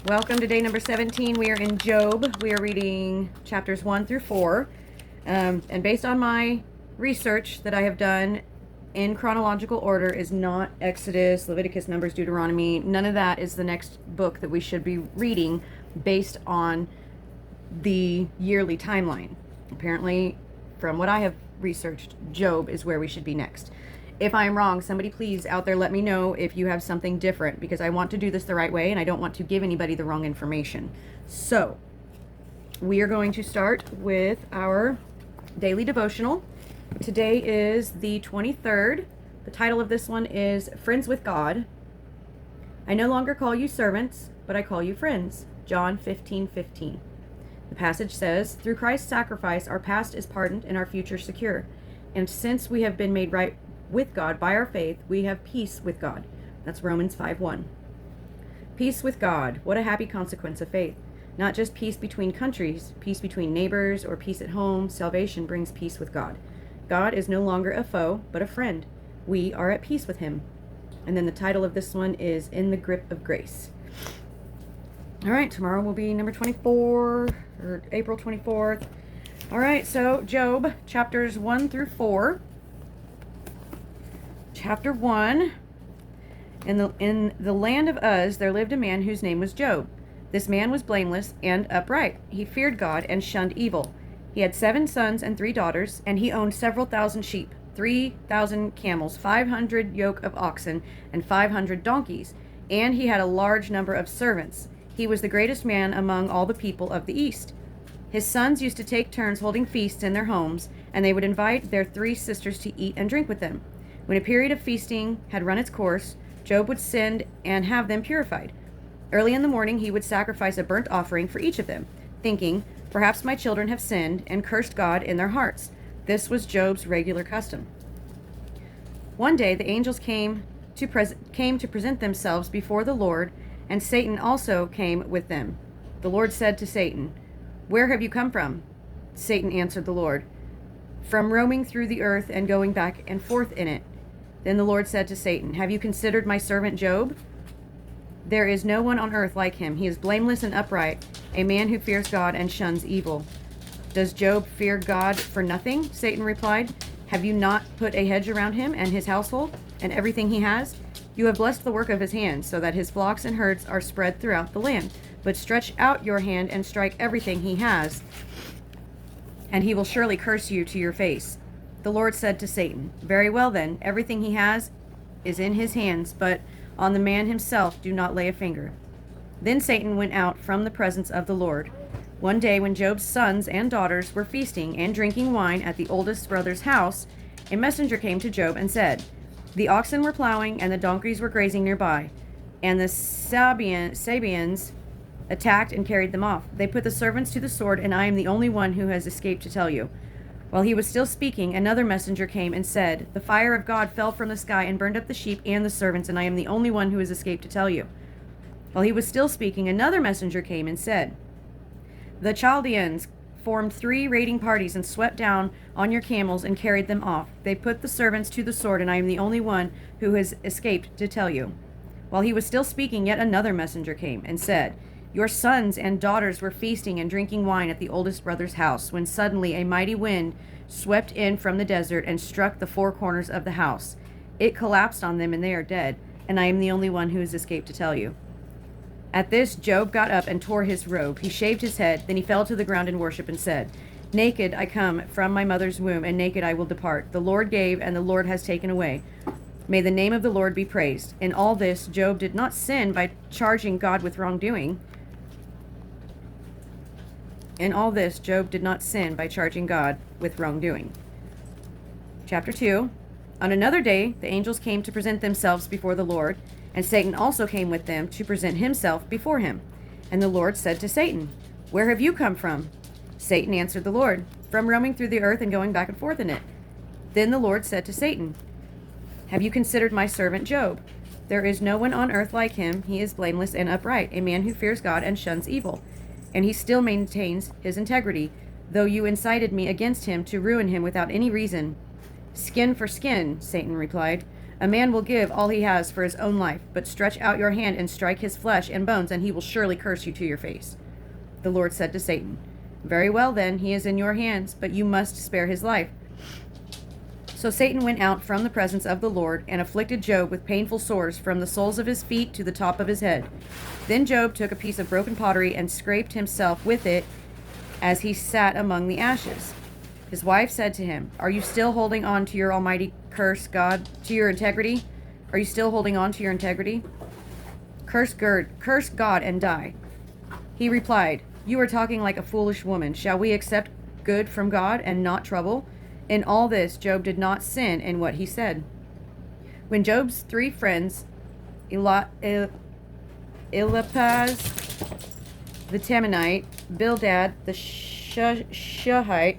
Welcome to day number 17. We are in Job. We are reading chapters 1 through 4. And based on my research that I have done in chronological order is not Exodus, Leviticus, Numbers, Deuteronomy. None of that is the next book that we should be reading based on the yearly timeline. Apparently, from what I have researched, Job is where we should be next. If I'm wrong, somebody please out there let me know if you have something different, because I want to do this the right way and I don't want to give anybody the wrong information. So, we are going to start with our daily devotional. Today is the 23rd. The title of this one is Friends with God. I no longer call you servants, but I call you friends. John 15:15. The passage says, through Christ's sacrifice, our past is pardoned and our future secure. And since we have been made right with God by our faith, we have peace with God. That's Romans 5:1. Peace with God. What a happy consequence of faith. Not just peace between countries, peace between neighbors, or peace at home. Salvation brings peace with God. God is no longer a foe, but a friend. We are at peace with him. And then the title of this one is In the Grip of Grace. All right, tomorrow will be number 24, or April 24th. All right, so Job, chapters 1 through 4. Chapter 1. In the land of Uz, there lived a man whose name was Job. This man was blameless and upright. He feared God and shunned evil. He had 7 sons and 3 daughters, and he owned several thousand sheep, 3,000 camels, 500 yoke of oxen, and 500 donkeys. And he had a large number of servants. He was the greatest man among all the people of the East. His sons used to take turns holding feasts in their homes, and they would invite their 3 sisters to eat and drink with them. When a period of feasting had run its course, Job would send and have them purified. Early in the morning, he would sacrifice a burnt offering for each of them, thinking, perhaps my children have sinned and cursed God in their hearts. This was Job's regular custom. One day, the angels came to present themselves before the Lord, and Satan also came with them. The Lord said to Satan, where have you come from? Satan answered the Lord, from roaming through the earth and going back and forth in it. Then the Lord said to Satan, have you considered my servant Job? There is no one on earth like him. He is blameless and upright, a man who fears God and shuns evil. Does Job fear God for nothing? Satan replied. Have you not put a hedge around him and his household and everything he has? You have blessed the work of his hands, so that his flocks and herds are spread throughout the land. But stretch out your hand and strike everything he has, and he will surely curse you to your face. The Lord said to Satan, very well then, everything he has is in his hands, but on the man himself do not lay a finger. Then Satan went out from the presence of the Lord. One day when Job's sons and daughters were feasting and drinking wine at the oldest brother's house, a messenger came to Job and said, the oxen were plowing and the donkeys were grazing nearby, and the Sabeans attacked and carried them off. They put the servants to the sword, and I am the only one who has escaped to tell you. While he was still speaking, another messenger came and said, the fire of God fell from the sky and burned up the sheep and the servants, and I am the only one who has escaped to tell you. While he was still speaking, another messenger came and said, the Chaldeans formed 3 raiding parties and swept down on your camels and carried them off. They put the servants to the sword, and I am the only one who has escaped to tell you. While he was still speaking, yet another messenger came and said, your sons and daughters were feasting and drinking wine at the oldest brother's house, when suddenly a mighty wind swept in from the desert and struck the 4 corners of the house. It collapsed on them, and they are dead, and I am the only one who has escaped to tell you. At this, Job got up and tore his robe. He shaved his head, then he fell to the ground in worship and said, naked I come from my mother's womb, and naked I will depart. The Lord gave, and the Lord has taken away. May the name of the Lord be praised. In all this, Job did not sin by charging God with wrongdoing. In all this, Job did not sin by charging God with wrongdoing. Chapter 2. On another day, the angels came to present themselves before the Lord, and Satan also came with them to present himself before him. And the Lord said to Satan, where have you come from? Satan answered the Lord, from roaming through the earth and going back and forth in it. Then the Lord said to Satan, have you considered my servant Job? There is no one on earth like him. He is blameless and upright, a man who fears God and shuns evil. And he still maintains his integrity, though you incited me against him to ruin him without any reason. Skin for skin, Satan replied. A man will give all he has for his own life, but stretch out your hand and strike his flesh and bones, and he will surely curse you to your face. The Lord said to Satan, Very well then, he is in your hands, but you must spare his life. So Satan went out from the presence of the Lord and afflicted Job with painful sores from the soles of his feet to the top of his head. Then Job took a piece of broken pottery and scraped himself with it as he sat among the ashes. His wife said to him, Are you still holding on to your almighty curse, God, to your integrity? Are you still holding on to your integrity? Curse God and die. He replied, You are talking like a foolish woman. Shall we accept good from God and not trouble? In all this, Job did not sin in what he said. When Job's 3 friends, Eliphaz the Temanite, Bildad the Shuhite,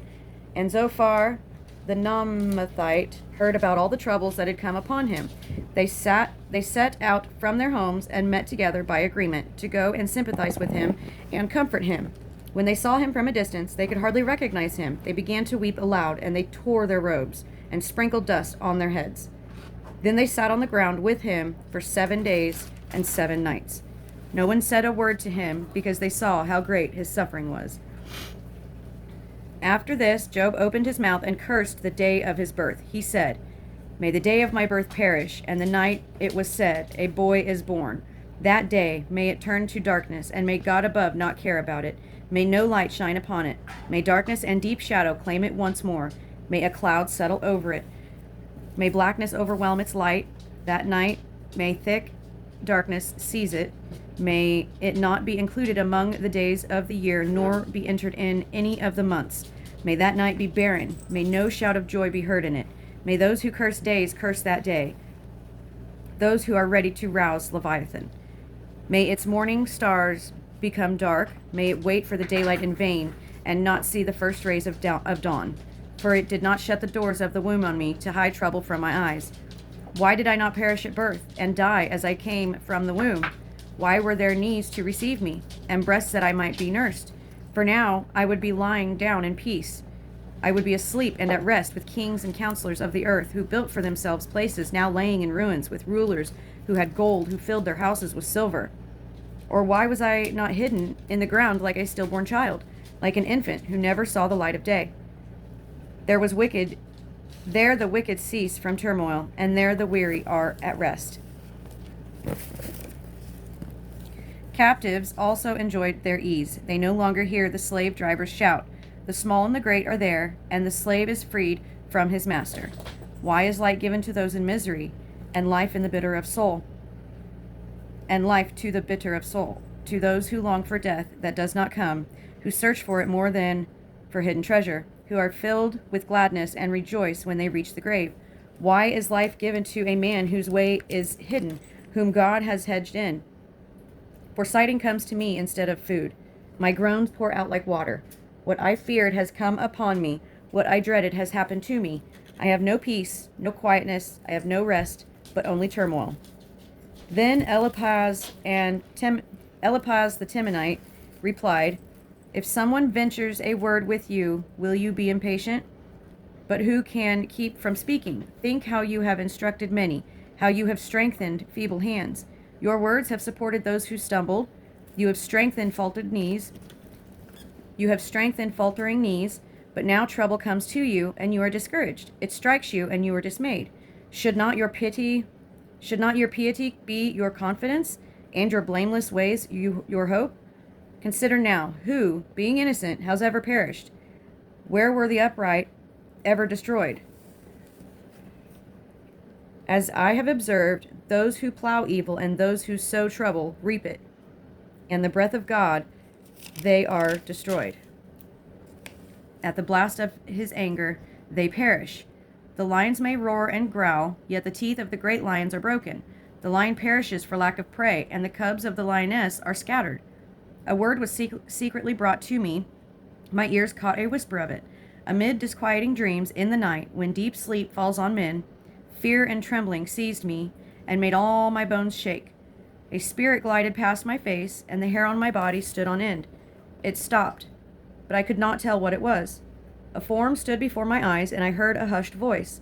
and Zophar the Naamathite, heard about all the troubles that had come upon him, they set out from their homes and met together by agreement to go and sympathize with him and comfort him. When they saw him from a distance, they could hardly recognize him. They began to weep aloud, and they tore their robes and sprinkled dust on their heads. Then they sat on the ground with him for 7 days and 7 nights. No one said a word to him because they saw how great his suffering was. After this, Job opened his mouth and cursed the day of his birth. He said, May the day of my birth perish, and the night it was said, A boy is born. That day may it turn to darkness, and may God above not care about it. May no light shine upon it. May darkness and deep shadow claim it once more. May a cloud settle over it. May blackness overwhelm its light. That night may thick darkness seize it. May it not be included among the days of the year, nor be entered in any of the months. May that night be barren. May no shout of joy be heard in it. May those who curse days curse that day, those who are ready to rouse Leviathan. May its morning stars become dark. May it wait for the daylight in vain, and not see the first rays of dawn. For it did not shut the doors of the womb on me to hide trouble from my eyes. Why did I not perish at birth, and die as I came from the womb? Why were there knees to receive me, and breasts that I might be nursed? For now I would be lying down in peace. I would be asleep and at rest with kings and counselors of the earth, who built for themselves places now laying in ruins, with rulers who had gold, who filled their houses with silver. Or why was I not hidden in the ground like a stillborn child, like an infant who never saw the light of day? There the wicked cease from turmoil, and there the weary are at rest. Captives also enjoyed their ease. They no longer hear the slave drivers shout. The small and the great are there, and the slave is freed from his master. Why is light given to those in misery, and life in the bitter of soul? And life to the bitter of soul, to those who long for death that does not come, who search for it more than for hidden treasure, who are filled with gladness and rejoice when they reach the grave. Why is life given to a man whose way is hidden, whom God has hedged in? For sighting comes to me instead of food. My groans pour out like water. What I feared has come upon me. What I dreaded has happened to me. I have no peace, no quietness. I have no rest, but only turmoil. Then Eliphaz the Temanite replied, If someone ventures a word with you, will you be impatient? But who can keep from speaking? Think how you have instructed many, how you have strengthened feeble hands. Your words have supported those who stumbled. You have strengthened faltered knees. You have strengthened faltering knees, but now trouble comes to you, and you are discouraged. It strikes you, and you are dismayed. Should not your piety be your confidence, and your blameless ways your hope? Consider now, who, being innocent, has ever perished? Where were the upright ever destroyed? As I have observed, those who plow evil and those who sow trouble reap it, and the breath of God they are destroyed. At the blast of his anger they perish. The lions may roar and growl, yet the teeth of the great lions are broken. The lion perishes for lack of prey, and the cubs of the lioness are scattered. A word was secretly brought to me. My ears caught a whisper of it. Amid disquieting dreams in the night, when deep sleep falls on men, fear and trembling seized me and made all my bones shake. A spirit glided past my face, and the hair on my body stood on end. It stopped, but I could not tell what it was. A form stood before my eyes, and I heard a hushed voice.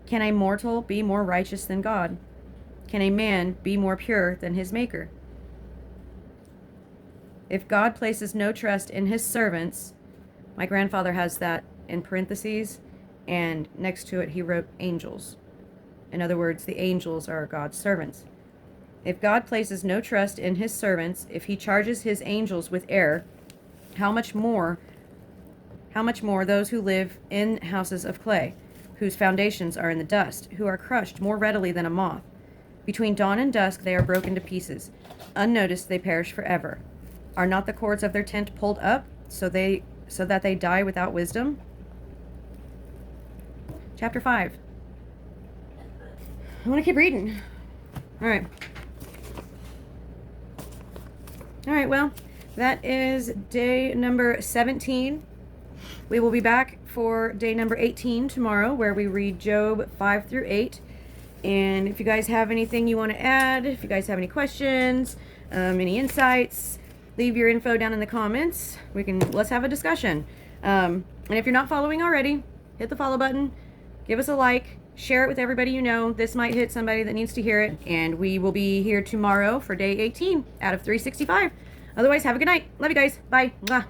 Can a mortal be more righteous than God? Can a man be more pure than his Maker? If God places no trust in his servants, my grandfather has that in parentheses, and next to it he wrote angels. In other words, the angels are God's servants. If God places no trust in his servants, if he charges his angels with error, how much more those who live in houses of clay, whose foundations are in the dust, who are crushed more readily than a moth. Between dawn and dusk they are broken to pieces. Unnoticed they perish forever. Are not the cords of their tent pulled up so that they die without wisdom? Chapter 5. I want to keep reading. All right. Well, that is day number 17. We will be back for day number 18 tomorrow, where we read Job 5 through 8. And if you guys have anything you want to add, if you guys have any questions, any insights, leave your info down in the comments. Let's have a discussion. And if you're not following already, hit the follow button, give us a like, share it with everybody you know. This might hit somebody that needs to hear it. And we will be here tomorrow for day 18 out of 365. Otherwise, have a good night. Love you guys. Bye. Mwah.